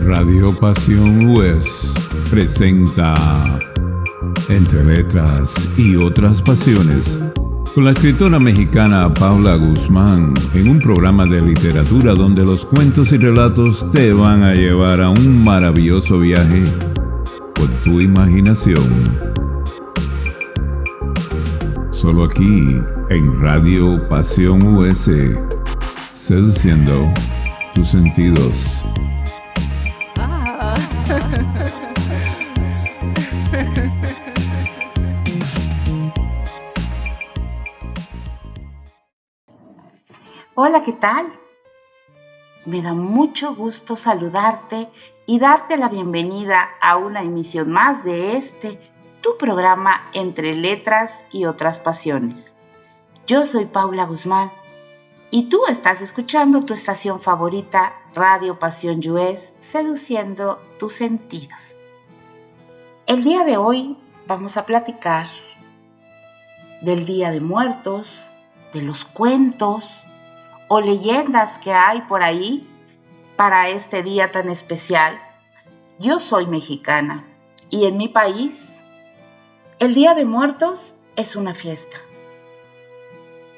Radio Pasión US presenta Entre Letras y Otras Pasiones con la escritora mexicana Paula Guzmán en un programa de literatura donde los cuentos y relatos te van a llevar a un maravilloso viaje por tu imaginación. Solo aquí en Radio Pasión US, seduciendo tus sentidos. Hola, ¿qué tal? Me da mucho gusto saludarte y darte la bienvenida a una emisión más de tu programa Entre Letras y Otras Pasiones. Yo soy Paula Guzmán y tú estás escuchando tu estación favorita, Radio Pasión US, seduciendo tus sentidos. El día de hoy vamos a platicar del Día de Muertos, de los cuentos o leyendas que hay por ahí para este día tan especial. Yo soy mexicana y en mi país el Día de Muertos es una fiesta,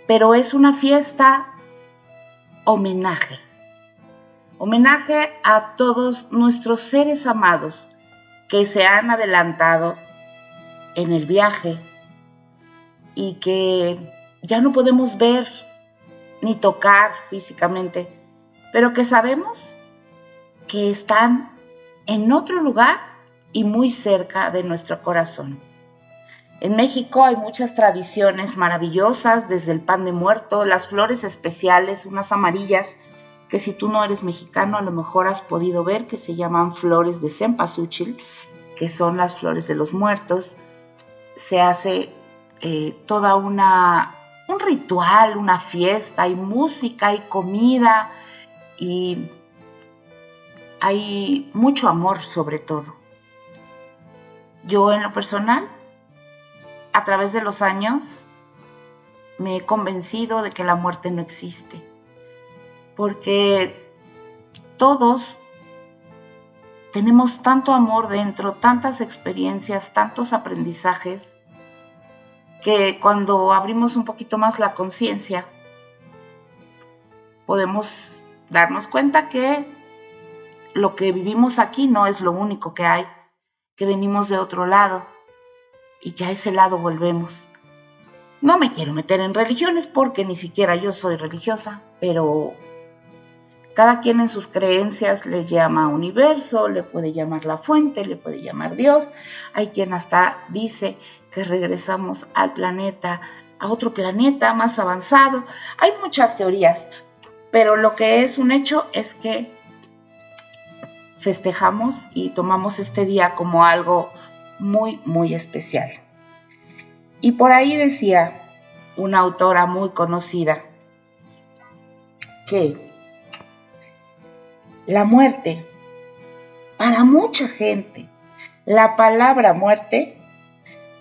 pero es una fiesta homenaje a todos nuestros seres amados que se han adelantado en el viaje y que ya no podemos ver ni tocar físicamente, pero que sabemos que están en otro lugar y muy cerca de nuestro corazón. En México hay muchas tradiciones maravillosas, desde el pan de muerto, las flores especiales, unas amarillas, que si tú no eres mexicano a lo mejor has podido ver, que se llaman flores de cempasúchil, que son las flores de los muertos. Se hace toda un ritual, una fiesta, hay música, hay comida y hay mucho amor sobre todo. Yo en lo personal, a través de los años, me he convencido de que la muerte no existe, porque todos tenemos tanto amor dentro, tantas experiencias, tantos aprendizajes, que cuando abrimos un poquito más la conciencia, podemos darnos cuenta que lo que vivimos aquí no es lo único que hay, que venimos de otro lado y que a ese lado volvemos. No me quiero meter en religiones porque ni siquiera yo soy religiosa, pero cada quien en sus creencias le llama universo, le puede llamar la fuente, le puede llamar Dios. Hay quien hasta dice que regresamos al planeta, a otro planeta más avanzado. Hay muchas teorías, pero lo que es un hecho es que festejamos y tomamos este día como algo muy, muy especial. Y por ahí decía una autora muy conocida que la muerte, para mucha gente, la palabra muerte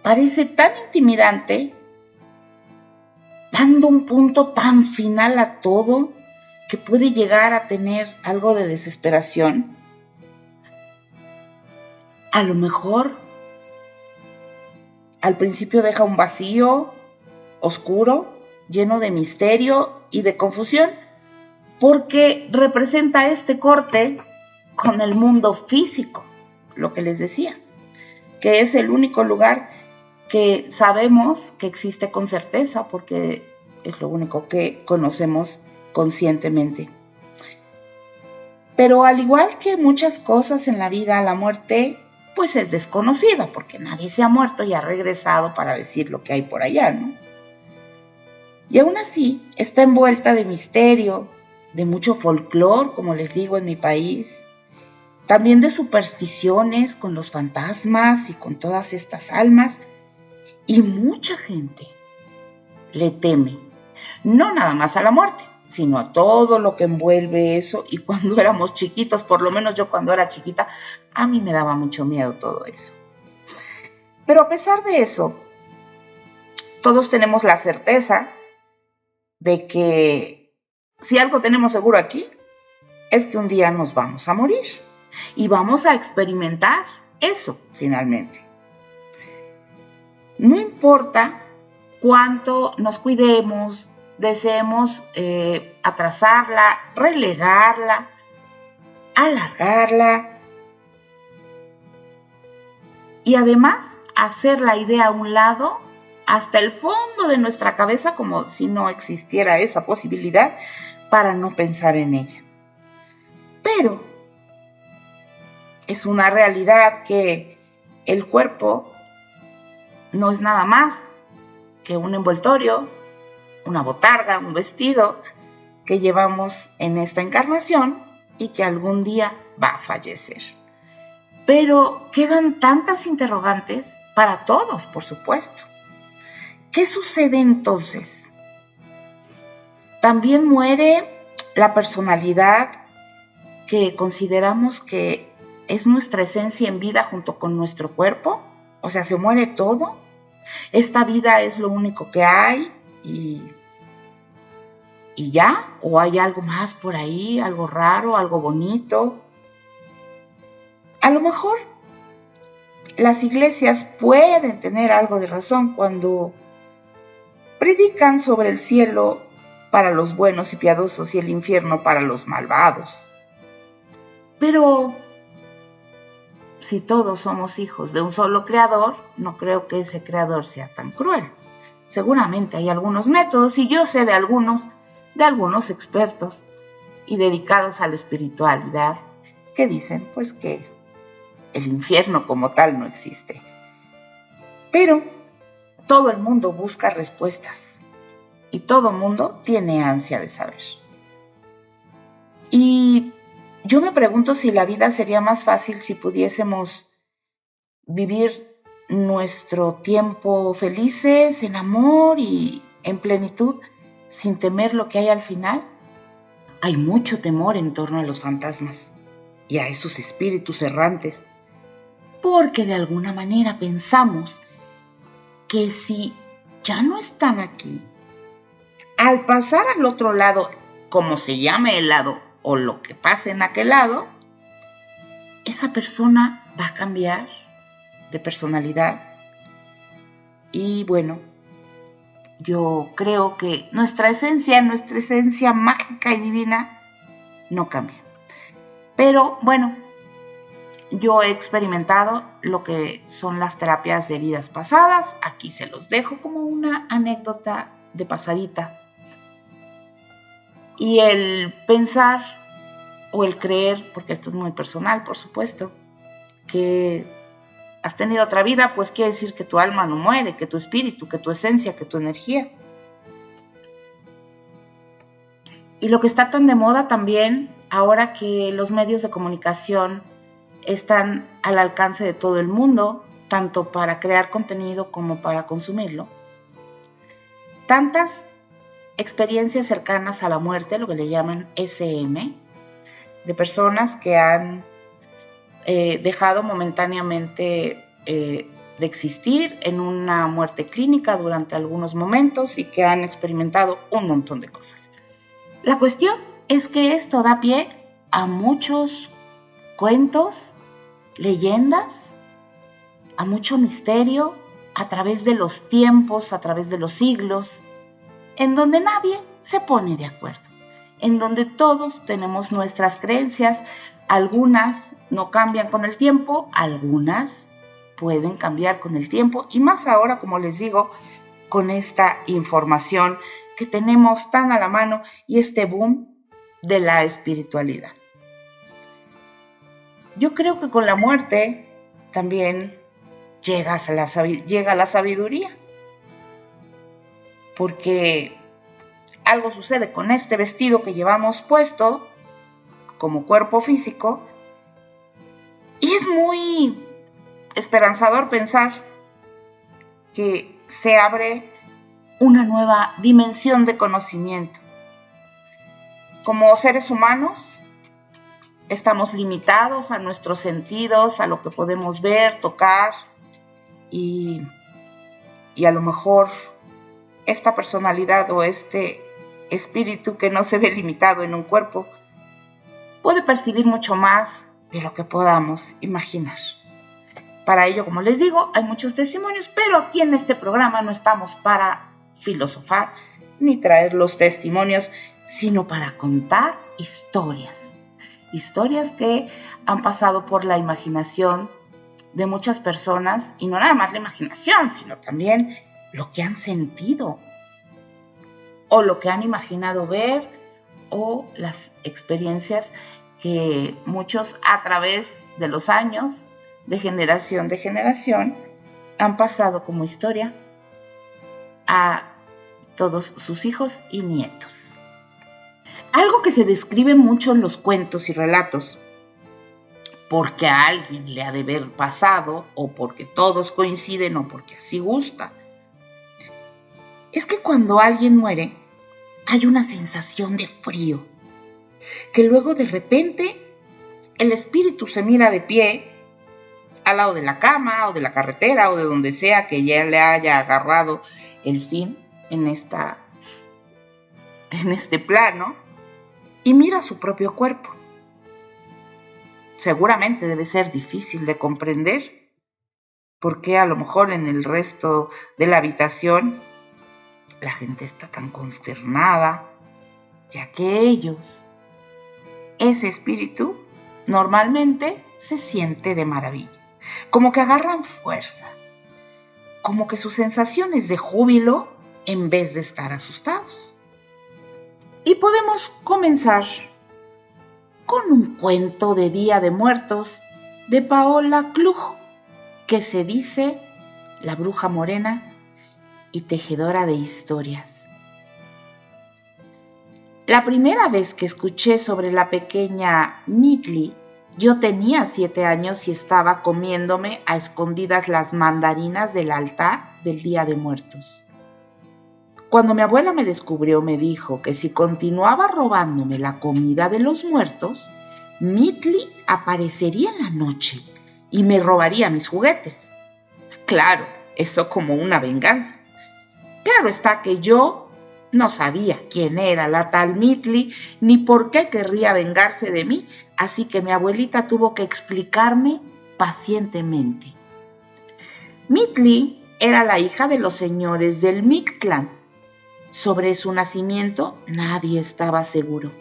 parece tan intimidante, dando un punto tan final a todo, que puede llegar a tener algo de desesperación. A lo mejor al principio deja un vacío oscuro, lleno de misterio y de confusión, porque representa este corte con el mundo físico, lo que les decía, que es el único lugar que sabemos que existe con certeza, porque es lo único que conocemos conscientemente. Pero al igual que muchas cosas en la vida, la muerte pues es desconocida, porque nadie se ha muerto y ha regresado para decir lo que hay por allá, ¿no? Y aún así está envuelta de misterio, de mucho folclor, como les digo, en mi país, también de supersticiones con los fantasmas y con todas estas almas, y mucha gente le teme, no nada más a la muerte, sino a todo lo que envuelve eso. Y cuando éramos chiquitos, por lo menos yo cuando era chiquita, a mí me daba mucho miedo todo eso. Pero a pesar de eso, todos tenemos la certeza de que si algo tenemos seguro aquí, es que un día nos vamos a morir y vamos a experimentar eso finalmente. No importa cuánto nos cuidemos, deseemos atrasarla, relegarla, alargarla y además hacer la idea a un lado hasta el fondo de nuestra cabeza como si no existiera esa posibilidad para no pensar en ella. Pero es una realidad que el cuerpo no es nada más que un envoltorio, una botarga, un vestido que llevamos en esta encarnación y que algún día va a fallecer. Pero quedan tantas interrogantes para todos, por supuesto. ¿Qué sucede entonces? ¿También muere la personalidad que consideramos que es nuestra esencia en vida junto con nuestro cuerpo? O sea, ¿se muere todo? ¿Esta vida es lo único que hay y ya? ¿O hay algo más por ahí, algo raro, algo bonito? A lo mejor las iglesias pueden tener algo de razón cuando predican sobre el cielo para los buenos y piadosos y el infierno para los malvados. Pero si todos somos hijos de un solo creador, no creo que ese creador sea tan cruel. Seguramente hay algunos métodos, y yo sé de algunos expertos y dedicados a la espiritualidad que dicen pues que el infierno como tal no existe. Pero todo el mundo busca respuestas y todo el mundo tiene ansia de saber. Y yo me pregunto si la vida sería más fácil si pudiésemos vivir nuestro tiempo felices, en amor y en plenitud, sin temer lo que hay al final. Hay mucho temor en torno a los fantasmas y a esos espíritus errantes, porque de alguna manera pensamos que si ya no están aquí, al pasar al otro lado, como se llame el lado o lo que pase en aquel lado, esa persona va a cambiar de personalidad. Y bueno, yo creo que nuestra esencia mágica y divina no cambia. Pero bueno, yo he experimentado lo que son las terapias de vidas pasadas. Aquí se los dejo como una anécdota de pasadita. Y el pensar o el creer, porque esto es muy personal, por supuesto, que has tenido otra vida, pues quiere decir que tu alma no muere, que tu espíritu, que tu esencia, que tu energía. Y lo que está tan de moda también, ahora que los medios de comunicación están al alcance de todo el mundo, tanto para crear contenido como para consumirlo, tantas experiencias cercanas a la muerte, lo que le llaman SM, de personas que han dejado momentáneamente de existir en una muerte clínica durante algunos momentos y que han experimentado un montón de cosas. La cuestión es que esto da pie a muchos cuentos, leyendas, a mucho misterio a través de los tiempos, a través de los siglos, en donde nadie se pone de acuerdo, en donde todos tenemos nuestras creencias. Algunas no cambian con el tiempo, algunas pueden cambiar con el tiempo, y más ahora, como les digo, con esta información que tenemos tan a la mano y este boom de la espiritualidad. Yo creo que con la muerte también llega la sabiduría, porque algo sucede con este vestido que llevamos puesto como cuerpo físico, y es muy esperanzador pensar que se abre una nueva dimensión de conocimiento. Como seres humanos, estamos limitados a nuestros sentidos, a lo que podemos ver, tocar, y a lo mejor esta personalidad o este espíritu que no se ve limitado en un cuerpo puede percibir mucho más de lo que podamos imaginar. Para ello, como les digo, hay muchos testimonios, pero aquí en este programa no estamos para filosofar ni traer los testimonios, sino para contar historias. Historias que han pasado por la imaginación de muchas personas, y no nada más la imaginación, sino también lo que han sentido o lo que han imaginado ver, o las experiencias que muchos a través de los años, de generación han pasado como historia a todos sus hijos y nietos. Algo que se describe mucho en los cuentos y relatos, porque a alguien le ha de haber pasado, o porque todos coinciden, o porque así gusta, es que cuando alguien muere, hay una sensación de frío, que luego de repente el espíritu se mira de pie al lado de la cama o de la carretera o de donde sea que ya le haya agarrado el fin en este plano, y mira su propio cuerpo. Seguramente debe ser difícil de comprender porque a lo mejor en el resto de la habitación la gente está tan consternada, ya que ellos, ese espíritu, normalmente se siente de maravilla, como que agarran fuerza, como que su sensación es de júbilo en vez de estar asustados. Y podemos comenzar con un cuento de Día de Muertos de Paola Klug, que se dice la bruja morena y tejedora de historias. La primera vez que escuché sobre la pequeña Mitli, yo tenía 7 años y estaba comiéndome a escondidas las mandarinas del altar del Día de Muertos. Cuando mi abuela me descubrió, me dijo que si continuaba robándome la comida de los muertos, Mitli aparecería en la noche y me robaría mis juguetes. Claro, eso como una venganza. Claro está que yo no sabía quién era la tal Mitli ni por qué querría vengarse de mí, así que mi abuelita tuvo que explicarme pacientemente. Mitli era la hija de los señores del Mictlán. Sobre su nacimiento nadie estaba seguro.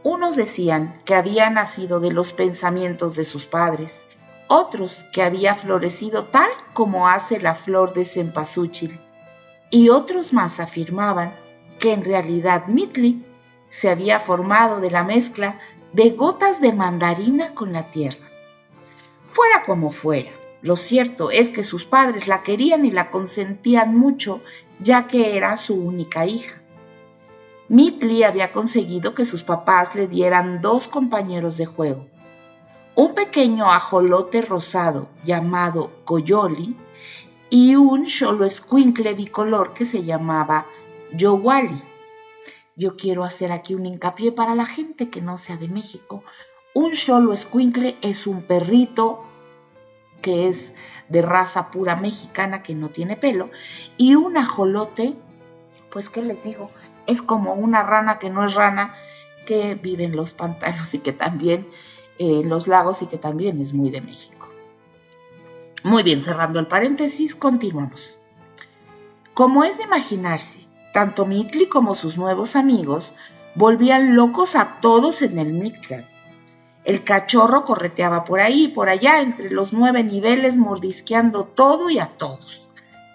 Unos decían que había nacido de los pensamientos de sus padres, otros que había florecido tal como hace la flor de cempasúchil, y otros más afirmaban que en realidad Mitli se había formado de la mezcla de gotas de mandarina con la tierra. Fuera como fuera, lo cierto es que sus padres la querían y la consentían mucho, ya que era su única hija. Mitli había conseguido que sus papás le dieran 2 compañeros de juego, un pequeño ajolote rosado llamado Coyoli y un xoloescuincle bicolor que se llamaba Yowali. Yo quiero hacer aquí un hincapié para la gente que no sea de México. Un xoloescuincle es un perrito que es de raza pura mexicana, que no tiene pelo, y un ajolote, pues qué les digo, es como una rana que no es rana, que vive en los pantanos y que también en los lagos y que también es muy de México. Muy bien, cerrando el paréntesis, continuamos. Como es de imaginarse, tanto Mitli como sus nuevos amigos volvían locos a todos en el Mictlán. El cachorro correteaba por ahí y por allá entre los 9 niveles, mordisqueando todo y a todos.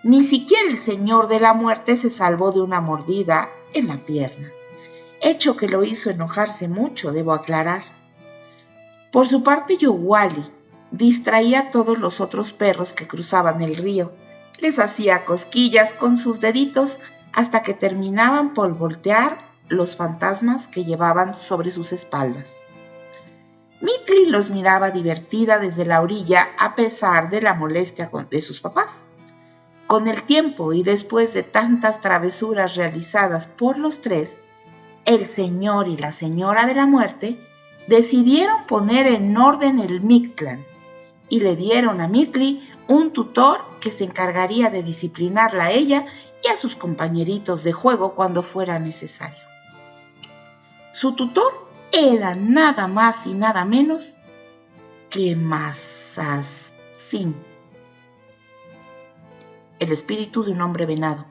Ni siquiera el señor de la muerte se salvó de una mordida en la pierna, hecho que lo hizo enojarse mucho, debo aclarar. Por su parte, Yowali distraía a todos los otros perros que cruzaban el río. Les hacía cosquillas con sus deditos hasta que terminaban por voltear los fantasmas que llevaban sobre sus espaldas. Mitli los miraba divertida desde la orilla a pesar de la molestia de sus papás. Con el tiempo y después de tantas travesuras realizadas por los 3, el señor y la señora de la muerte decidieron poner en orden el Mictlán y le dieron a Mitli un tutor que se encargaría de disciplinarla a ella y a sus compañeritos de juego cuando fuera necesario. Su tutor era nada más y nada menos que Mazatzin, el espíritu de un hombre venado.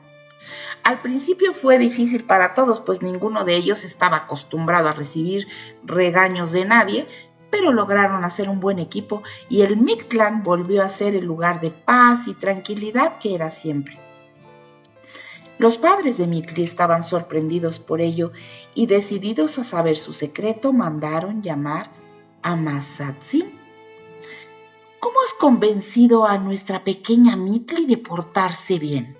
Al principio fue difícil para todos, pues ninguno de ellos estaba acostumbrado a recibir regaños de nadie, pero lograron hacer un buen equipo y el Mictlán volvió a ser el lugar de paz y tranquilidad que era siempre. Los padres de Mitli estaban sorprendidos por ello y decididos a saber su secreto, mandaron llamar a Mazatzin. ¿Cómo has convencido a nuestra pequeña Mitli de portarse bien?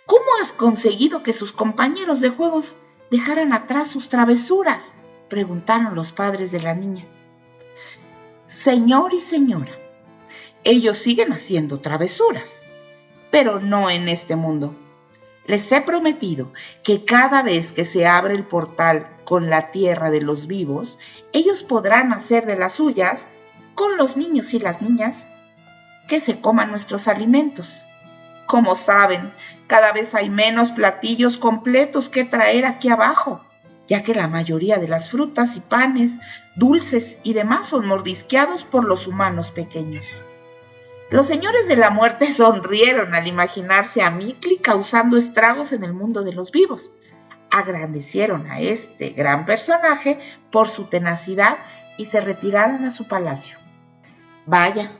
¿Cómo has conseguido que sus compañeros de juegos dejaran atrás sus travesuras?, preguntaron los padres de la niña. Señor y señora, ellos siguen haciendo travesuras, pero no en este mundo. Les he prometido que cada vez que se abre el portal con la tierra de los vivos, ellos podrán hacer de las suyas con los niños y las niñas que se coman nuestros alimentos. Como saben, cada vez hay menos platillos completos que traer aquí abajo, ya que la mayoría de las frutas y panes, dulces y demás son mordisqueados por los humanos pequeños. Los señores de la muerte sonrieron al imaginarse a Mitli causando estragos en el mundo de los vivos. Agradecieron a este gran personaje por su tenacidad y se retiraron a su palacio. Vaya,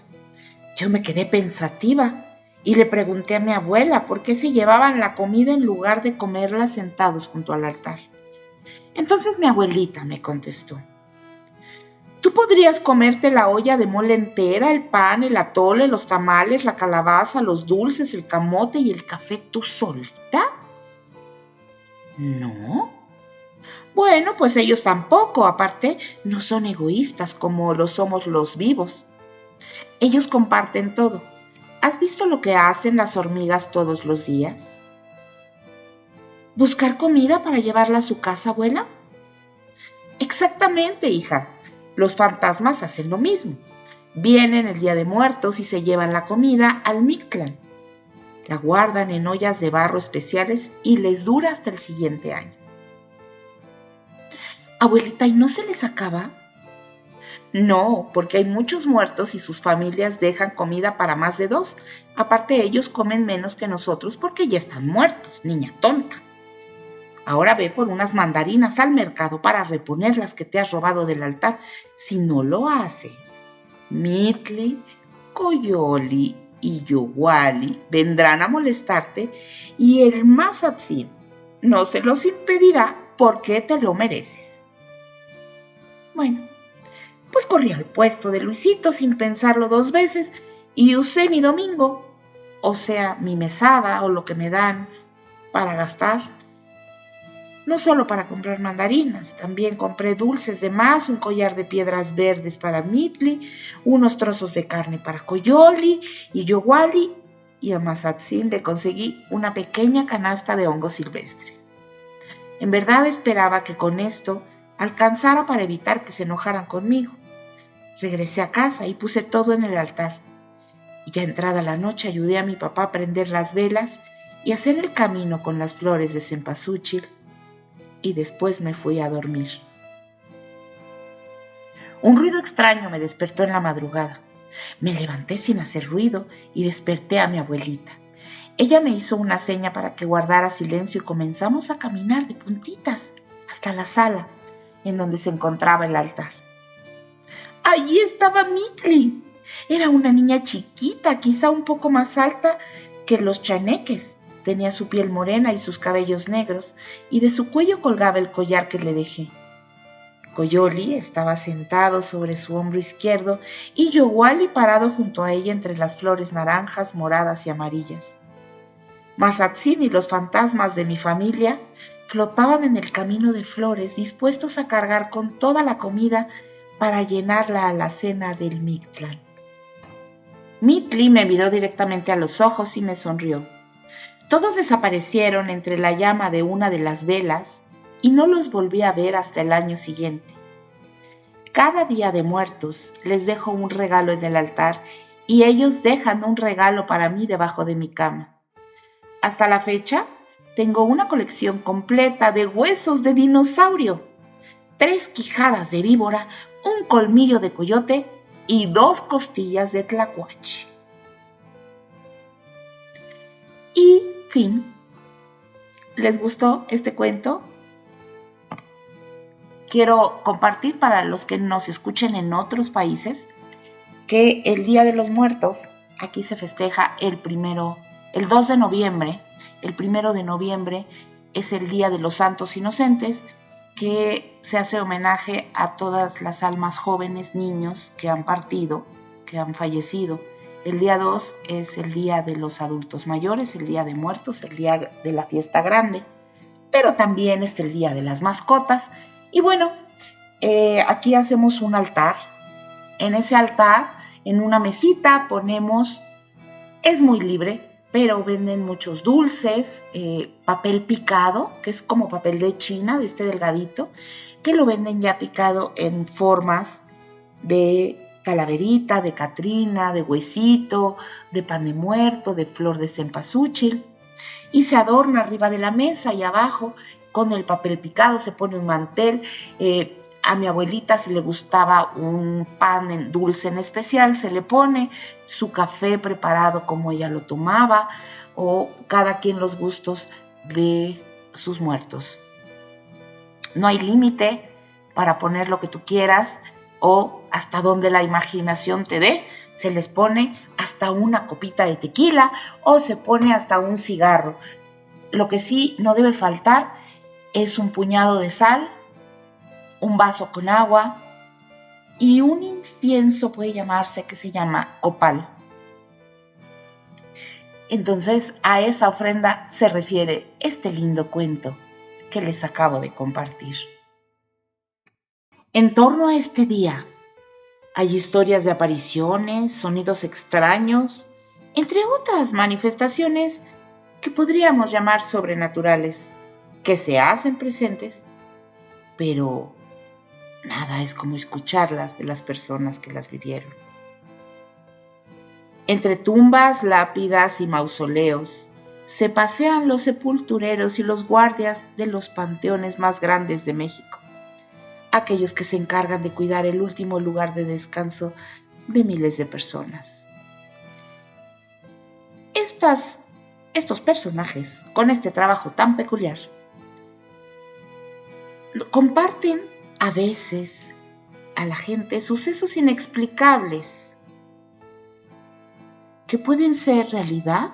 yo me quedé pensativa y le pregunté a mi abuela por qué se llevaban la comida en lugar de comerla sentados junto al altar. Entonces mi abuelita me contestó: ¿tú podrías comerte la olla de mole entera, el pan, el atole, los tamales, la calabaza, los dulces, el camote y el café tú solita? ¿No? Bueno, pues ellos tampoco, aparte, no son egoístas como lo somos los vivos. Ellos comparten todo. ¿Has visto lo que hacen las hormigas todos los días? ¿Buscar comida para llevarla a su casa, abuela? Exactamente, hija. Los fantasmas hacen lo mismo. Vienen el Día de Muertos y se llevan la comida al Mictlán. La guardan en ollas de barro especiales y les dura hasta el siguiente año. Abuelita, ¿y no se les acaba? No, porque hay muchos muertos y sus familias dejan comida para más de 2. Aparte, ellos comen menos que nosotros porque ya están muertos, niña tonta. Ahora ve por unas mandarinas al mercado para reponer las que te has robado del altar. Si no lo haces, Mitli, Coyoli y Yowali vendrán a molestarte y el Mazatzin no se los impedirá porque te lo mereces. Bueno, pues corrí al puesto de Luisito sin pensarlo 2 veces y usé mi domingo, o sea, mi mesada o lo que me dan para gastar. No solo para comprar mandarinas, también compré dulces de más, un collar de piedras verdes para Mitli, unos trozos de carne para Coyoli y Yowali, y a Mazatzin le conseguí una pequeña canasta de hongos silvestres. En verdad esperaba que con esto alcanzara para evitar que se enojaran conmigo. Regresé a casa y puse todo en el altar. Y ya entrada la noche ayudé a mi papá a prender las velas y hacer el camino con las flores de cempasúchil, y después me fui a dormir. Un ruido extraño me despertó en la madrugada. Me levanté sin hacer ruido y desperté a mi abuelita. Ella me hizo una seña para que guardara silencio y comenzamos a caminar de puntitas hasta la sala en donde se encontraba el altar. Allí estaba Mitli. Era una niña chiquita, quizá un poco más alta que los chaneques. Tenía su piel morena y sus cabellos negros, y de su cuello colgaba el collar que le dejé. Coyoli estaba sentado sobre su hombro izquierdo y Yowali parado junto a ella entre las flores naranjas, moradas y amarillas. Mazatzin y los fantasmas de mi familia flotaban en el camino de flores, dispuestos a cargar con toda la comida para llenar la alacena del Mictlán. Mitli me miró directamente a los ojos y me sonrió. Todos desaparecieron entre la llama de una de las velas y no los volví a ver hasta el año siguiente. Cada día de muertos les dejo un regalo en el altar y ellos dejan un regalo para mí debajo de mi cama. Hasta la fecha, tengo una colección completa de huesos de dinosaurio. 3 quijadas de víbora, un colmillo de coyote y 2 costillas de tlacuache. Y fin. ¿Les gustó este cuento? Quiero compartir para los que nos escuchen en otros países que el Día de los Muertos aquí se festeja el 2 de noviembre. El 1 de noviembre es el Día de los Santos Inocentes, que se hace homenaje a todas las almas jóvenes, niños que han partido, que han fallecido. El día 2 es el Día de los Adultos Mayores, el Día de Muertos, el Día de la Fiesta Grande, pero también es el Día de las Mascotas. Y bueno, aquí hacemos un altar. En ese altar, en una mesita, ponemos, es muy libre, pero venden muchos dulces, papel picado, que es como papel de China, de este delgadito, que lo venden ya picado en formas de calaverita, de catrina, de huesito, de pan de muerto, de flor de cempasúchil, y se adorna arriba de la mesa y abajo con el papel picado, se pone un mantel. A mi abuelita, si le gustaba un pan dulce en especial, se le pone su café preparado como ella lo tomaba, o cada quien los gustos de sus muertos. No hay límite para poner lo que tú quieras o hasta donde la imaginación te dé. Se les pone hasta una copita de tequila o se pone hasta un cigarro. Lo que sí no debe faltar es un puñado de sal, un vaso con agua y un incienso, puede llamarse, que se llama copal. Entonces a esa ofrenda se refiere este lindo cuento que les acabo de compartir. En torno a este día hay historias de apariciones, sonidos extraños, entre otras manifestaciones que podríamos llamar sobrenaturales, que se hacen presentes, pero nada es como escucharlas de las personas que las vivieron. Entre tumbas, lápidas y mausoleos se pasean los sepultureros y los guardias de los panteones más grandes de México, aquellos que se encargan de cuidar el último lugar de descanso de miles de personas. Estos personajes, con este trabajo tan peculiar, comparten a veces a la gente sucesos inexplicables que pueden ser realidad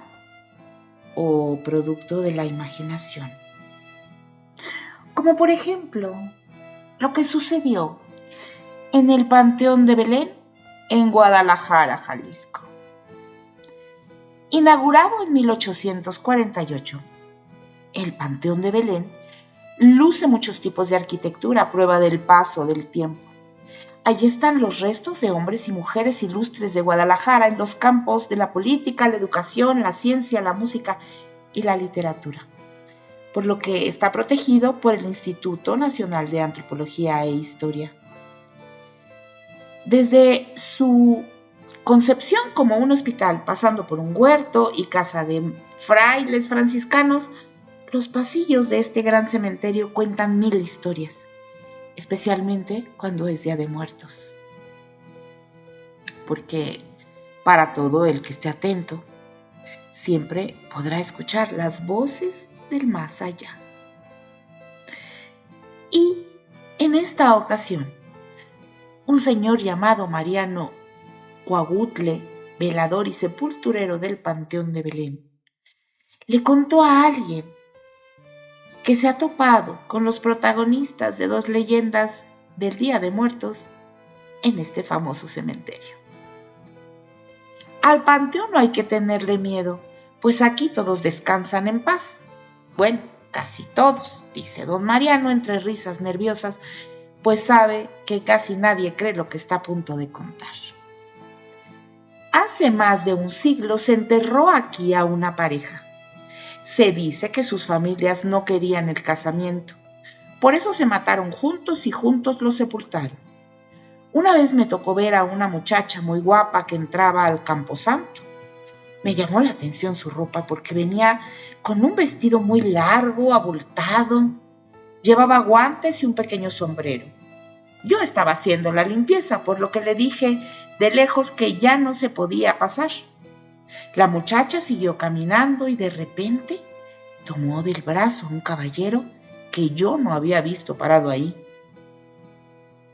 o producto de la imaginación. Como por ejemplo, lo que sucedió en el Panteón de Belén, en Guadalajara, Jalisco. Inaugurado en 1848, el Panteón de Belén luce muchos tipos de arquitectura a prueba del paso del tiempo. Allí están los restos de hombres y mujeres ilustres de Guadalajara en los campos de la política, la educación, la ciencia, la música y la literatura, por lo que está protegido por el Instituto Nacional de Antropología e Historia. Desde su concepción como un hospital, pasando por un huerto y casa de frailes franciscanos, los pasillos de este gran cementerio cuentan 1000 historias, especialmente cuando es Día de Muertos. Porque para todo el que esté atento, siempre podrá escuchar las voces del más allá. Y en esta ocasión, un señor llamado Mariano Coahutle, velador y sepulturero del Panteón de Belén, le contó a alguien que se ha topado con los protagonistas de 2 leyendas del Día de Muertos en este famoso cementerio. Al panteón no hay que tenerle miedo, pues aquí todos descansan en paz. Bueno, casi todos, dice don Mariano entre risas nerviosas, pues sabe que casi nadie cree lo que está a punto de contar. Hace más de un siglo se enterró aquí a una pareja. Se dice que sus familias no querían el casamiento, por eso se mataron juntos y juntos los sepultaron. Una vez me tocó ver a una muchacha muy guapa que entraba al camposanto. Me llamó la atención su ropa porque venía con un vestido muy largo, abultado. Llevaba guantes y un pequeño sombrero. Yo estaba haciendo la limpieza, por lo que le dije de lejos que ya no se podía pasar. La muchacha siguió caminando y de repente tomó del brazo a un caballero que yo no había visto parado ahí.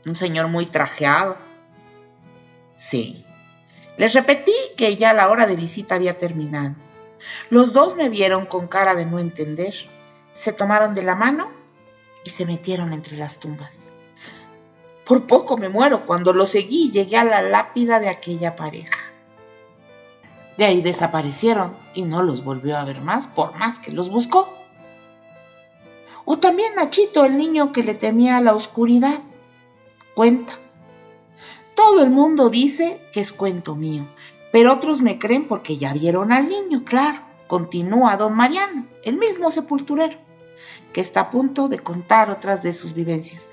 Un señor muy trajeado. Sí. Les repetí que ya la hora de visita había terminado. Los dos me vieron con cara de no entender. Se tomaron de la mano y se metieron entre las tumbas. Por poco me muero cuando los seguí y llegué a la lápida de aquella pareja. De ahí desaparecieron y no los volvió a ver más, por más que los buscó. O también Nachito, el niño que le temía a la oscuridad. Cuenta. Todo el mundo dice que es cuento mío, pero otros me creen porque ya vieron al niño, claro. Continúa don Mariano, el mismo sepulturero, que está a punto de contar otras de sus vivencias.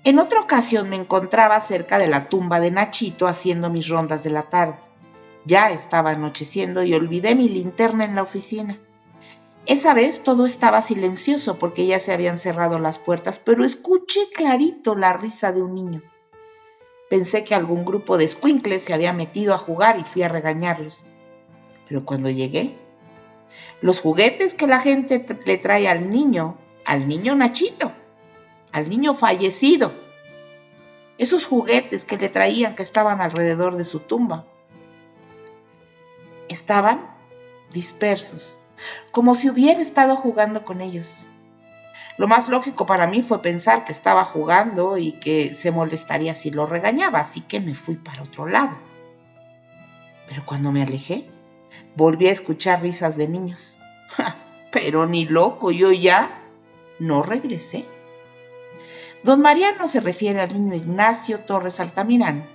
En otra ocasión me encontraba cerca de la tumba de Nachito haciendo mis rondas de la tarde. Ya estaba anocheciendo y olvidé mi linterna en la oficina. Esa vez todo estaba silencioso porque ya se habían cerrado las puertas, pero escuché clarito la risa de un niño. Pensé que algún grupo de escuincles se había metido a jugar y fui a regañarlos. Pero cuando llegué, los juguetes que la gente le trae al niño Nachito, al niño fallecido, esos juguetes que le traían que estaban alrededor de su tumba, estaban dispersos, como si hubiera estado jugando con ellos. Lo más lógico para mí fue pensar que estaba jugando y que se molestaría si lo regañaba, así que me fui para otro lado. Pero cuando me alejé, volví a escuchar risas de niños. Pero ni loco, yo ya no regresé. Don Mariano se refiere al niño Ignacio Torres Altamirano,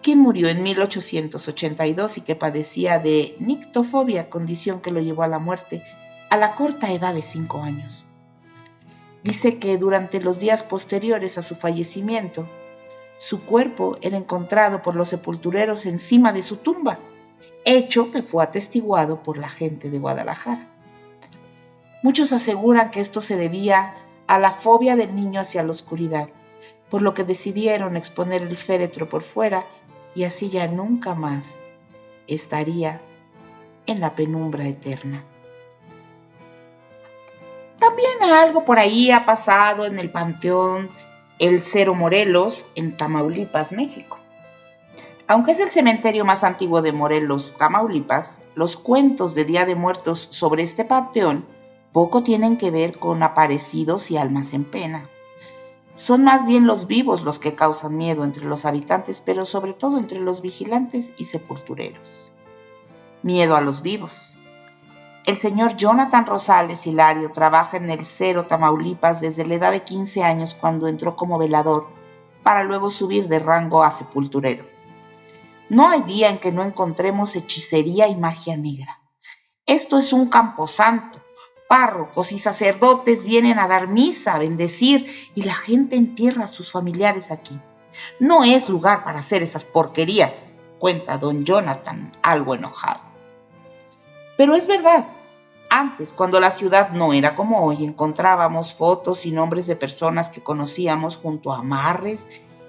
quien murió en 1882 y que padecía de nictofobia, condición que lo llevó a la muerte a la corta edad de 5 años. Dice que durante los días posteriores a su fallecimiento, su cuerpo era encontrado por los sepultureros encima de su tumba, hecho que fue atestiguado por la gente de Guadalajara. Muchos aseguran que esto se debía a la fobia del niño hacia la oscuridad, por lo que decidieron exponer el féretro por fuera y así ya nunca más estaría en la penumbra eterna. También algo por ahí ha pasado en el Panteón El Cerro Morelos, en Tamaulipas, México. Aunque es el cementerio más antiguo de Morelos, Tamaulipas, los cuentos de Día de Muertos sobre este panteón poco tienen que ver con aparecidos y almas en pena. Son más bien los vivos los que causan miedo entre los habitantes, pero sobre todo entre los vigilantes y sepultureros. Miedo a los vivos. El señor Jonathan Rosales Hilario trabaja en el Cerro Tamaulipas desde la edad de 15 años cuando entró como velador, para luego subir de rango a sepulturero. No hay día en que no encontremos hechicería y magia negra. Esto es un camposanto. Párrocos y sacerdotes vienen a dar misa, a bendecir, y la gente entierra a sus familiares aquí. No es lugar para hacer esas porquerías, cuenta don Jonathan, algo enojado. Pero es verdad, antes, cuando la ciudad no era como hoy, encontrábamos fotos y nombres de personas que conocíamos junto a amarres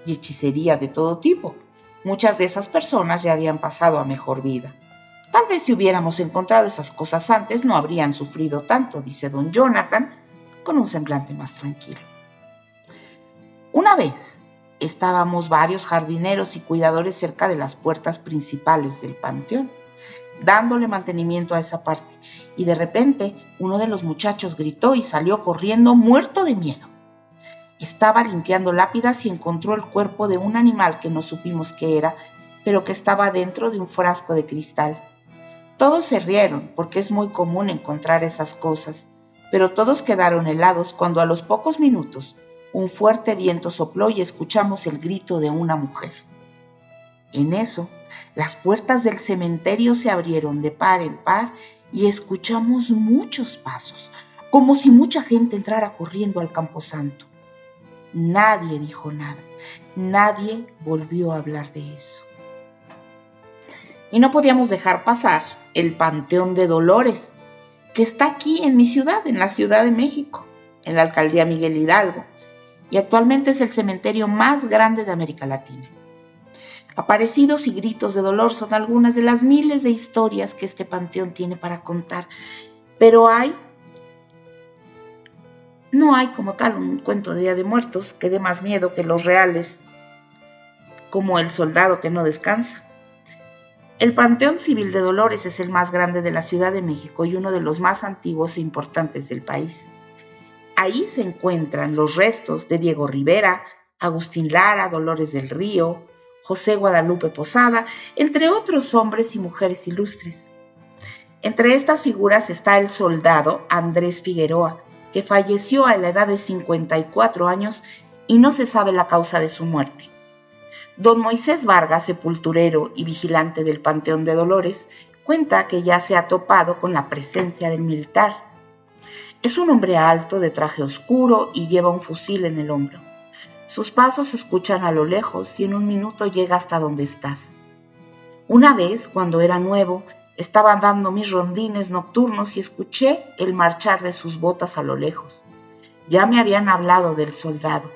y hechicería de todo tipo. Muchas de esas personas ya habían pasado a mejor vida. Tal vez si hubiéramos encontrado esas cosas antes no habrían sufrido tanto, dice don Jonathan, con un semblante más tranquilo. Una vez estábamos varios jardineros y cuidadores cerca de las puertas principales del panteón, dándole mantenimiento a esa parte, y de repente uno de los muchachos gritó y salió corriendo muerto de miedo. Estaba limpiando lápidas y encontró el cuerpo de un animal que no supimos qué era, pero que estaba dentro de un frasco de cristal. Todos se rieron porque es muy común encontrar esas cosas, pero todos quedaron helados cuando a los pocos minutos un fuerte viento sopló y escuchamos el grito de una mujer. En eso, las puertas del cementerio se abrieron de par en par y escuchamos muchos pasos, como si mucha gente entrara corriendo al camposanto. Nadie dijo nada, nadie volvió a hablar de eso. Y no podíamos dejar pasar el Panteón de Dolores, que está aquí en mi ciudad, en la Ciudad de México. en la alcaldía Miguel Hidalgo, y actualmente es el cementerio más grande de América Latina. Aparecidos y gritos de dolor son algunas de las miles de historias que este panteón tiene para contar, pero no hay como tal un cuento de Día de Muertos que dé más miedo que los reales, como El soldado que no descansa. El Panteón Civil de Dolores es el más grande de la Ciudad de México y uno de los más antiguos e importantes del país. Ahí se encuentran los restos de Diego Rivera, Agustín Lara, Dolores del Río, José Guadalupe Posada, entre otros hombres y mujeres ilustres. Entre estas figuras está el soldado Andrés Figueroa, que falleció a la edad de 54 años y no se sabe la causa de su muerte. Don Moisés Vargas, sepulturero y vigilante del Panteón de Dolores, cuenta que ya se ha topado con la presencia del militar. Es un hombre alto, de traje oscuro y lleva un fusil en el hombro. Sus pasos se escuchan a lo lejos y en un minuto llega hasta donde estás. Una vez, cuando era nuevo, estaba dando mis rondines nocturnos y escuché el marchar de sus botas a lo lejos. Ya me habían hablado del soldado,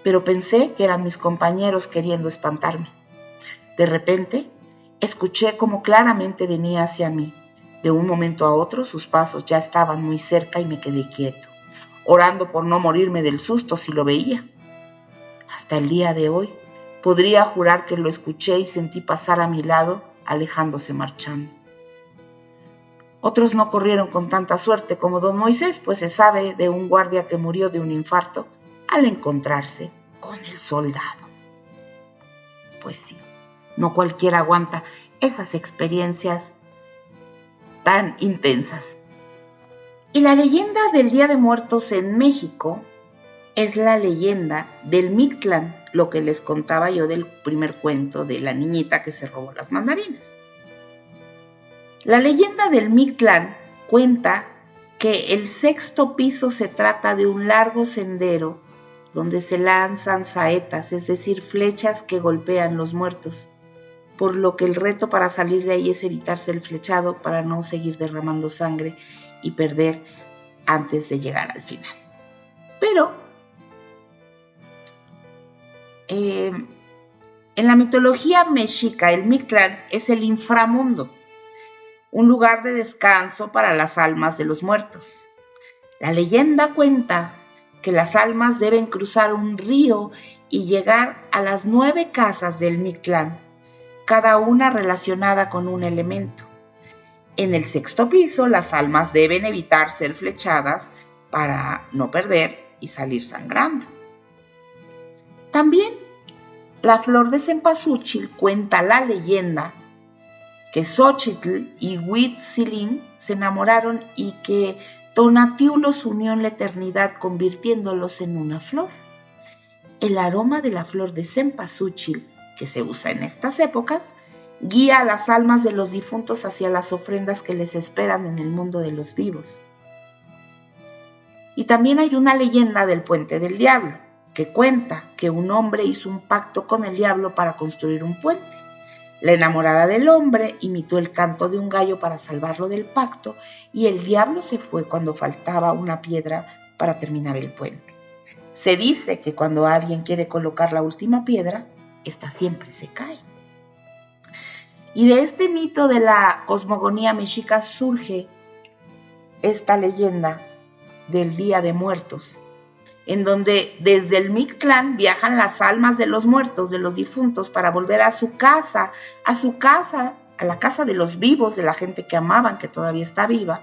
pero pensé que eran mis compañeros queriendo espantarme. De repente, escuché como claramente venía hacia mí. De un momento a otro, sus pasos ya estaban muy cerca y me quedé quieto, orando por no morirme del susto si lo veía. Hasta el día de hoy, podría jurar que lo escuché y sentí pasar a mi lado, alejándose marchando. Otros no corrieron con tanta suerte como don Moisés, pues se sabe de un guardia que murió de un infarto al encontrarse con el soldado. Pues sí, no cualquiera aguanta esas experiencias tan intensas. Y la leyenda del Día de Muertos en México es la leyenda del Mictlán, lo que les contaba yo del primer cuento de la niñita que se robó las mandarinas. La leyenda del Mictlán cuenta que el sexto piso se trata de un largo sendero donde se lanzan saetas, es decir, flechas que golpean los muertos, por lo que el reto para salir de ahí es evitarse el flechado para no seguir derramando sangre y perder antes de llegar al final. Pero en la mitología mexica, el Mictlán es el inframundo, un lugar de descanso para las almas de los muertos. La leyenda cuenta que las almas deben cruzar un río y llegar a las 9 casas del Mictlán, cada una relacionada con un elemento. En el sexto piso, las almas deben evitar ser flechadas para no perder y salir sangrando. También la flor de cempasúchil cuenta la leyenda que Xóchitl y Huitzilín se enamoraron y que Tonatiuh los unió en la eternidad convirtiéndolos en una flor. El aroma de la flor de cempasúchil, que se usa en estas épocas, guía a las almas de los difuntos hacia las ofrendas que les esperan en el mundo de los vivos. Y también hay una leyenda del Puente del Diablo, que cuenta que un hombre hizo un pacto con el diablo para construir un puente. La enamorada del hombre imitó el canto de un gallo para salvarlo del pacto y el diablo se fue cuando faltaba una piedra para terminar el puente. Se dice que cuando alguien quiere colocar la última piedra, esta siempre se cae. Y de este mito de la cosmogonía mexica surge esta leyenda del Día de Muertos, en donde desde el Mictlán viajan las almas de los muertos, de los difuntos, para volver a su casa, a la casa de los vivos, de la gente que amaban, que todavía está viva,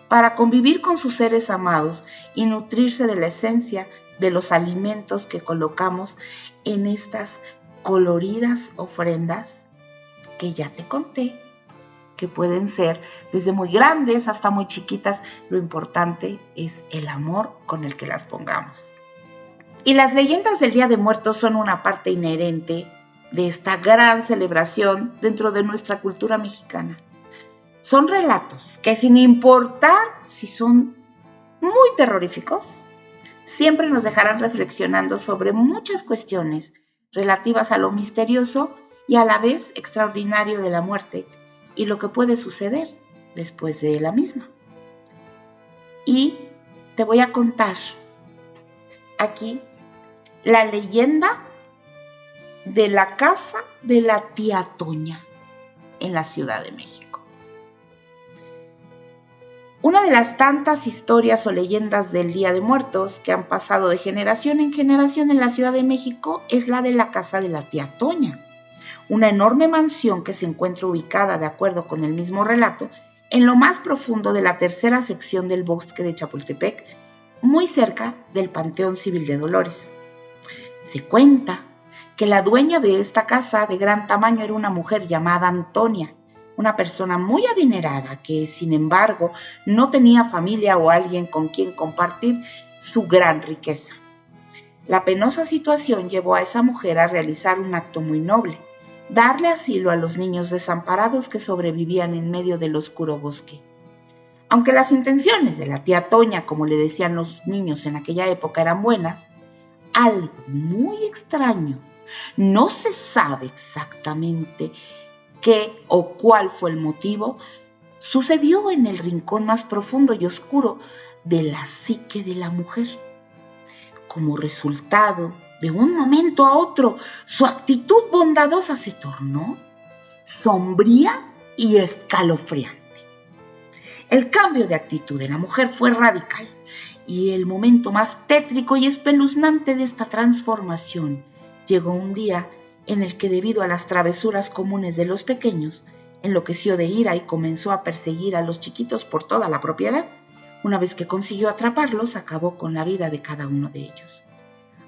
para convivir con sus seres amados y nutrirse de la esencia de los alimentos que colocamos en estas coloridas ofrendas que ya te conté, que pueden ser desde muy grandes hasta muy chiquitas. Lo importante es el amor con el que las pongamos. Y las leyendas del Día de Muertos son una parte inherente de esta gran celebración dentro de nuestra cultura mexicana. Son relatos que, sin importar si son muy terroríficos, siempre nos dejarán reflexionando sobre muchas cuestiones relativas a lo misterioso y a la vez extraordinario de la muerte y lo que puede suceder después de la misma. Y te voy a contar aquí la leyenda de la casa de la tía Toña en la Ciudad de México. Una de las tantas historias o leyendas del Día de Muertos que han pasado de generación en generación en la Ciudad de México es la de la casa de la tía Toña, una enorme mansión que se encuentra ubicada, de acuerdo con el mismo relato, en lo más profundo de la tercera sección del bosque de Chapultepec, muy cerca del Panteón Civil de Dolores. Se cuenta que la dueña de esta casa de gran tamaño era una mujer llamada Antonia, una persona muy adinerada que, sin embargo, no tenía familia o alguien con quien compartir su gran riqueza. La penosa situación llevó a esa mujer a realizar un acto muy noble: darle asilo a los niños desamparados que sobrevivían en medio del oscuro bosque. Aunque las intenciones de la tía Toña, como le decían los niños en aquella época, eran buenas, algo muy extraño, no se sabe exactamente qué o cuál fue el motivo, sucedió en el rincón más profundo y oscuro de la psique de la mujer. Como resultado, de un momento a otro, su actitud bondadosa se tornó sombría y escalofriante. El cambio de actitud de la mujer fue radical, y el momento más tétrico y espeluznante de esta transformación llegó un día en el que, debido a las travesuras comunes de los pequeños, enloqueció de ira y comenzó a perseguir a los chiquitos por toda la propiedad. Una vez que consiguió atraparlos, acabó con la vida de cada uno de ellos.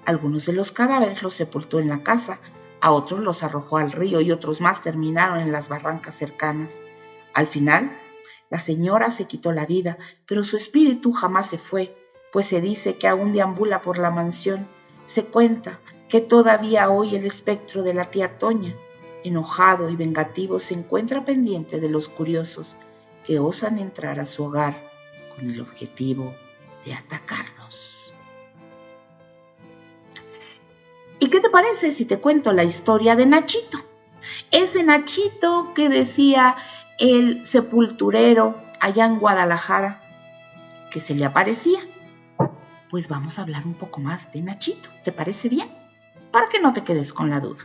Algunos de los cadáveres los sepultó en la casa, a otros los arrojó al río y otros más terminaron en las barrancas cercanas. Al final, la señora se quitó la vida, pero su espíritu jamás se fue, pues se dice que aún deambula por la mansión. Se cuenta que todavía hoy el espectro de la tía Toña, enojado y vengativo, se encuentra pendiente de los curiosos que osan entrar a su hogar con el objetivo de atacarlos. ¿Y qué te parece si te cuento la historia de Nachito? Ese Nachito que decía el sepulturero allá en Guadalajara que se le aparecía. Pues vamos a hablar un poco más de Nachito, ¿te parece bien? Para que no te quedes con la duda.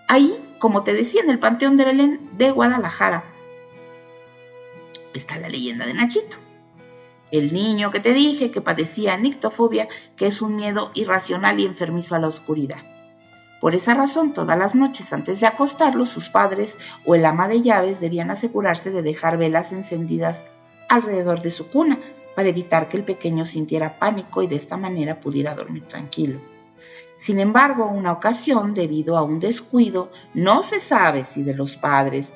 Ahí, como te decía, en el Panteón de Belén de Guadalajara, está la leyenda de Nachito, el niño que te dije que padecía nictofobia, que es un miedo irracional y enfermizo a la oscuridad. Por esa razón, todas las noches antes de acostarlo, sus padres o el ama de llaves debían asegurarse de dejar velas encendidas alrededor de su cuna para evitar que el pequeño sintiera pánico y de esta manera pudiera dormir tranquilo. Sin embargo, una ocasión, debido a un descuido, no se sabe si de los padres,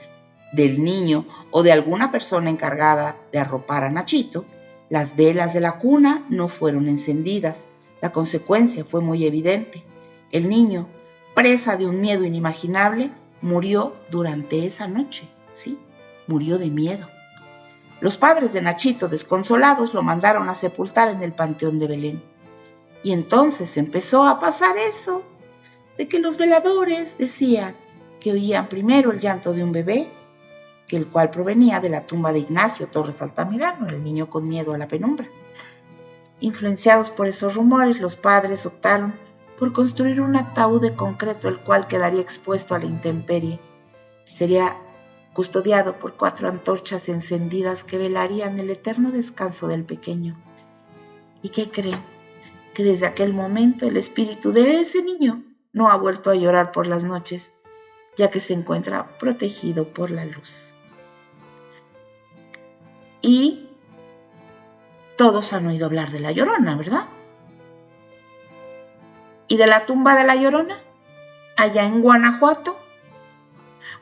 del niño o de alguna persona encargada de arropar a Nachito, las velas de la cuna no fueron encendidas. La consecuencia fue muy evidente. El niño, presa de un miedo inimaginable, murió durante esa noche. Sí, murió de miedo. Los padres de Nachito, desconsolados, lo mandaron a sepultar en el Panteón de Belén. Y entonces empezó a pasar eso, de que los veladores decían que oían primero el llanto de un bebé, que el cual provenía de la tumba de Ignacio Torres Altamirano, el niño con miedo a la penumbra. Influenciados por esos rumores, los padres optaron por construir un ataúd de concreto, el cual quedaría expuesto a la intemperie y sería custodiado por 4 antorchas encendidas que velarían el eterno descanso del pequeño. ¿Y qué creen? Que desde aquel momento el espíritu de ese niño no ha vuelto a llorar por las noches, ya que se encuentra protegido por la luz. Y todos han oído hablar de la Llorona, ¿verdad? ¿Y de la tumba de la Llorona? Allá en Guanajuato.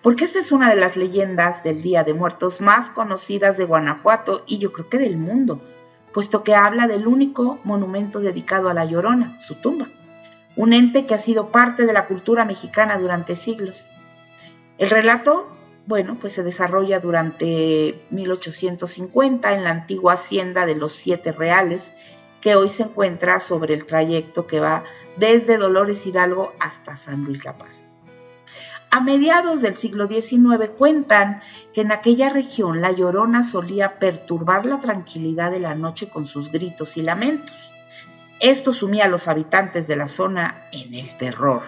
Porque esta es una de las leyendas del Día de Muertos más conocidas de Guanajuato y yo creo que del mundo, puesto que habla del único monumento dedicado a la Llorona, su tumba, un ente que ha sido parte de la cultura mexicana durante siglos. El relato, pues se desarrolla durante 1850 en la antigua hacienda de los 7 Reales, que hoy se encuentra sobre el trayecto que va desde Dolores Hidalgo hasta San Luis La Paz. A mediados del siglo XIX cuentan que en aquella región la Llorona solía perturbar la tranquilidad de la noche con sus gritos y lamentos. Esto sumía a los habitantes de la zona en el terror,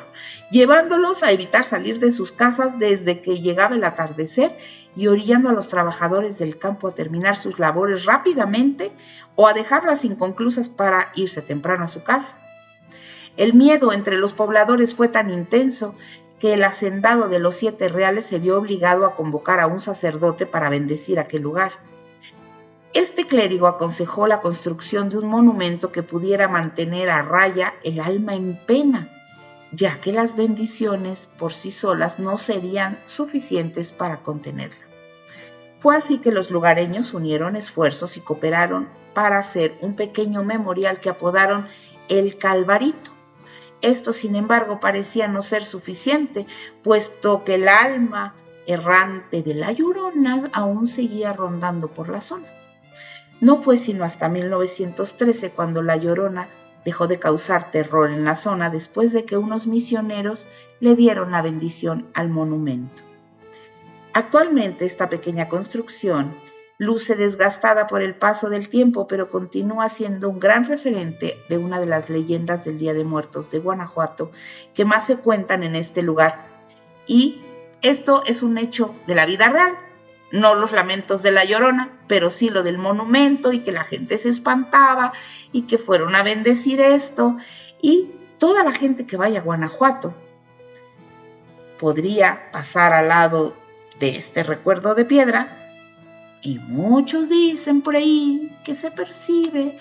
llevándolos a evitar salir de sus casas desde que llegaba el atardecer y orillando a los trabajadores del campo a terminar sus labores rápidamente o a dejarlas inconclusas para irse temprano a su casa. El miedo entre los pobladores fue tan intenso que el hacendado de los 7 reales se vio obligado a convocar a un sacerdote para bendecir aquel lugar. Este clérigo aconsejó la construcción de un monumento que pudiera mantener a raya el alma en pena, ya que las bendiciones por sí solas no serían suficientes para contenerla. Fue así que los lugareños unieron esfuerzos y cooperaron para hacer un pequeño memorial que apodaron el Calvarito. Esto, sin embargo, parecía no ser suficiente, puesto que el alma errante de la Llorona aún seguía rondando por la zona. No fue sino hasta 1913 cuando la Llorona dejó de causar terror en la zona después de que unos misioneros le dieron la bendición al monumento. Actualmente esta pequeña construcción luce desgastada por el paso del tiempo, pero continúa siendo un gran referente de una de las leyendas del Día de Muertos de Guanajuato que más se cuentan en este lugar. Y esto es un hecho de la vida real. No los lamentos de la Llorona, pero sí lo del monumento y que la gente se espantaba y que fueron a bendecir esto. Y toda la gente que vaya a Guanajuato podría pasar al lado de este recuerdo de piedra y muchos dicen por ahí que se percibe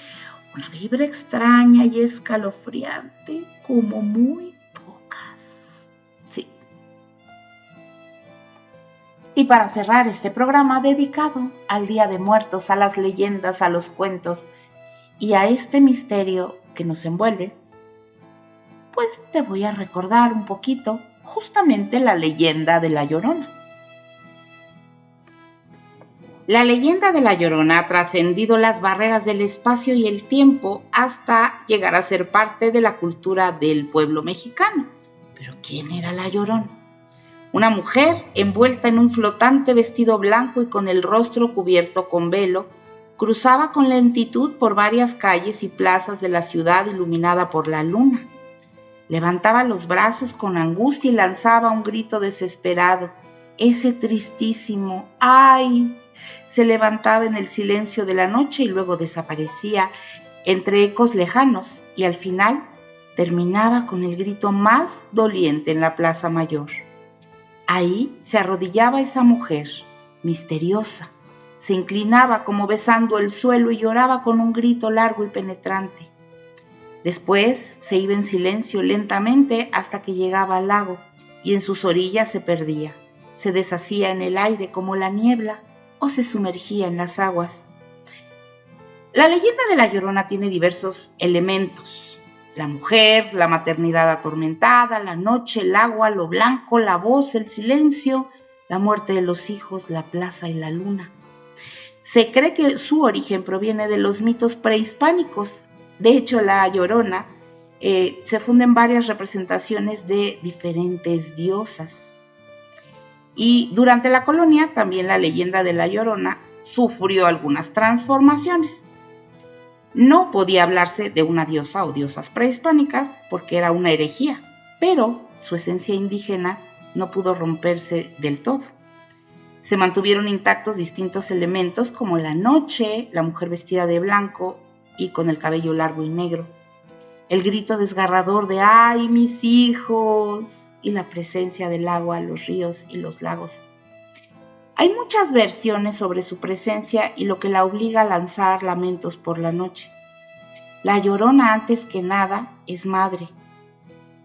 una vibra extraña y escalofriante como muy pocas. Sí. Y para cerrar este programa dedicado al Día de Muertos, a las leyendas, a los cuentos y a este misterio que nos envuelve, pues te voy a recordar un poquito justamente la leyenda de la Llorona. La leyenda de la Llorona ha trascendido las barreras del espacio y el tiempo hasta llegar a ser parte de la cultura del pueblo mexicano. ¿Pero quién era la Llorona? Una mujer envuelta en un flotante vestido blanco y con el rostro cubierto con velo, cruzaba con lentitud por varias calles y plazas de la ciudad iluminada por la luna. Levantaba los brazos con angustia y lanzaba un grito desesperado, ese tristísimo ¡ay! Se levantaba en el silencio de la noche y luego desaparecía entre ecos lejanos y al final terminaba con el grito más doliente en la Plaza Mayor. Ahí se arrodillaba esa mujer, misteriosa, se inclinaba como besando el suelo y lloraba con un grito largo y penetrante. Después se iba en silencio lentamente hasta que llegaba al lago y en sus orillas se perdía, se deshacía en el aire como la niebla o se sumergía en las aguas. La leyenda de la Llorona tiene diversos elementos. La mujer, la maternidad atormentada, la noche, el agua, lo blanco, la voz, el silencio, la muerte de los hijos, la plaza y la luna. Se cree que su origen proviene de los mitos prehispánicos. De hecho, la Llorona se funda en varias representaciones de diferentes diosas. Y durante la colonia también la leyenda de la Llorona sufrió algunas transformaciones. No podía hablarse de una diosa o diosas prehispánicas porque era una herejía, pero su esencia indígena no pudo romperse del todo. Se mantuvieron intactos distintos elementos como la noche, la mujer vestida de blanco y con el cabello largo y negro, el grito desgarrador de ¡ay, mis hijos! Y la presencia del agua, los ríos y los lagos. Hay muchas versiones sobre su presencia y lo que la obliga a lanzar lamentos por la noche. La Llorona, antes que nada, es madre,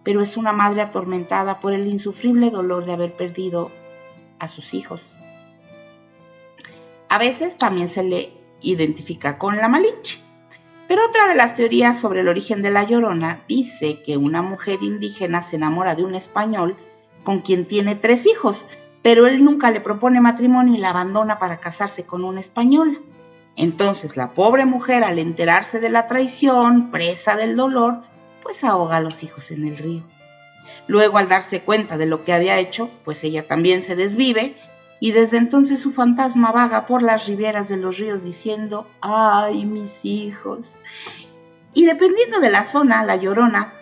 pero es una madre atormentada por el insufrible dolor de haber perdido a sus hijos. A veces también se le identifica con la Malinche, pero otra de las teorías sobre el origen de la Llorona dice que una mujer indígena se enamora de un español con quien tiene 3 hijos, pero él nunca le propone matrimonio y la abandona para casarse con una española. Entonces la pobre mujer, al enterarse de la traición, presa del dolor, pues ahoga a los hijos en el río. Luego, al darse cuenta de lo que había hecho, pues ella también se desvive y desde entonces su fantasma vaga por las riberas de los ríos diciendo ¡ay, mis hijos! Y dependiendo de la zona, La Llorona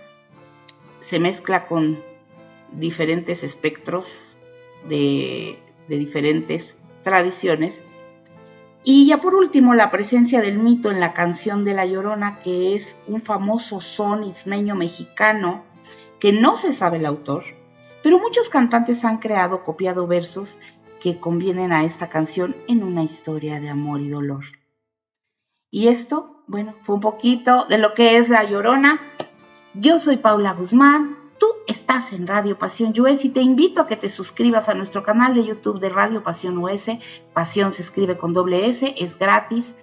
se mezcla con diferentes espectros de diferentes tradiciones. Y ya por último, la presencia del mito en la canción de La Llorona, que es un famoso son ismeño mexicano que no se sabe el autor, pero muchos cantantes han creado, copiado versos que convienen a esta canción en una historia de amor y dolor. Y esto, bueno, fue un poquito de lo que es La Llorona. Yo soy Paula Guzmán, tú estás en Radio Pasión US y te invito a que te suscribas a nuestro canal de YouTube de Radio Pasión US. Pasión se escribe con doble S, es gratis.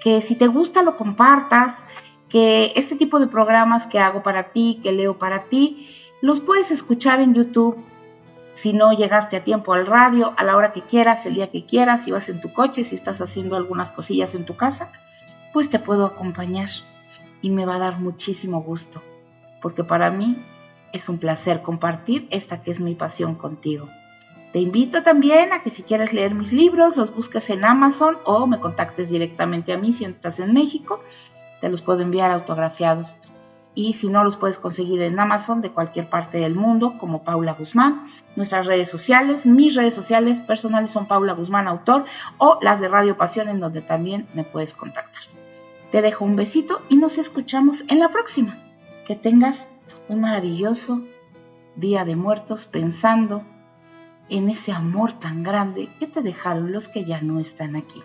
Que si te gusta lo compartas, que este tipo de programas que hago para ti, que leo para ti, los puedes escuchar en YouTube. Si no llegaste a tiempo al radio, a la hora que quieras, el día que quieras, si vas en tu coche, si estás haciendo algunas cosillas en tu casa, pues te puedo acompañar y me va a dar muchísimo gusto, porque para mí es un placer compartir esta que es mi pasión contigo. Te invito también a que si quieres leer mis libros, los busques en Amazon o me contactes directamente a mí si estás en México, te los puedo enviar autografiados. Y si no, los puedes conseguir en Amazon de cualquier parte del mundo como Paula Guzmán. Nuestras redes sociales, mis redes sociales personales son Paula Guzmán Autor o las de Radio Pasión, en donde también me puedes contactar. Te dejo un besito y nos escuchamos en la próxima. Que tengas un maravilloso Día de Muertos pensando en ese amor tan grande que te dejaron los que ya no están aquí.